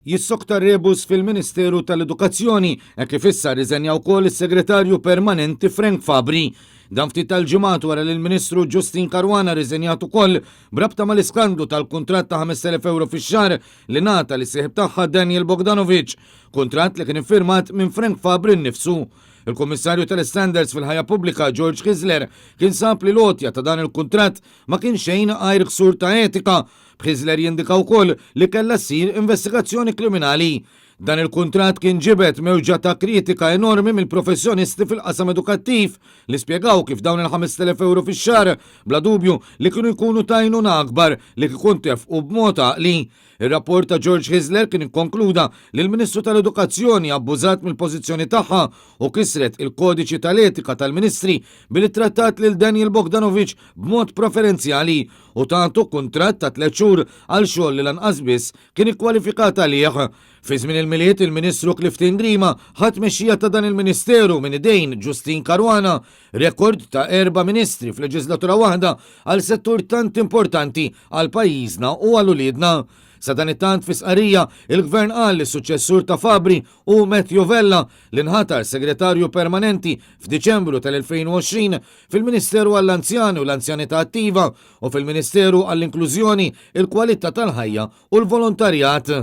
Jissokta rebus fil-Ministeru tal-Edukazzjoni e kif issa riżenja wkoll is-Segretarju Permanenti Frank Fabri. Dan ftit tal-ġimgħat wara li l-Ministru Justin Caruana riżenjat ukoll brabta mal-iskandlu tal-kuntratt ta' 5,000 euro fix-xahar li ngħata li sieħeb tagħha Daniel Bogdanovic, kuntratt li kien iffirmat minn Frank Fabri nnifsu. Il-Kummissarju tal-Standards fil-ħajja pubblika George Kizler kien sab li l-għotja ta' dan il-kuntratt ma kien xejn għajr ksur ta' etika. Kizler jindika wkoll li kellha ssir investigazzjoni kriminali. Dan il-kuntratt kien ġibet mewġa ta' kritika enormi mill-professjonisti fil-qasam edukattiv li spjegaw kif dawn il-5,000 euro fix-xahar bla dubju li kienu jkunu tajnuna akbar li kikun tefqu b'mod għaqli. Ir-rapport ta' George Kizler kien ikkonkluda li l-Ministru tal-Edukazzjoni abbużat mill-pożizzjoni tagħha u kisret il-kodiċi tal-etika tal-Ministri billi trattat lil Daniel Bogdanovic b'mod preferenzjali u tagħtu kuntratt ta' 3 xhur għal xogħol li lanqas biss kien ikkwalifikat għalih. Fi żmien il-miliet il-Ministru Clifton Grima ħadd mexxija ta' dan il-Ministeru minn idejn Justin Caruana, rekord ta' 4 ministri f'leġislatura waħda għal settur tant importanti għal pajjiżna u għal uliedna. Sa dan it-tant fi sqarrija il-Gvern qal li s-suċċessur ta' Fabri u Matthew Vella li nħatar Segretarju Permanenti f'Diċembru tal-2020 fil-Ministeru għall-Anzjani u l-Anzjanità Attiva u fil-Ministeru għall-Inklużjoni, il-Kwalità tal-Ħajja u l-Volontarjat.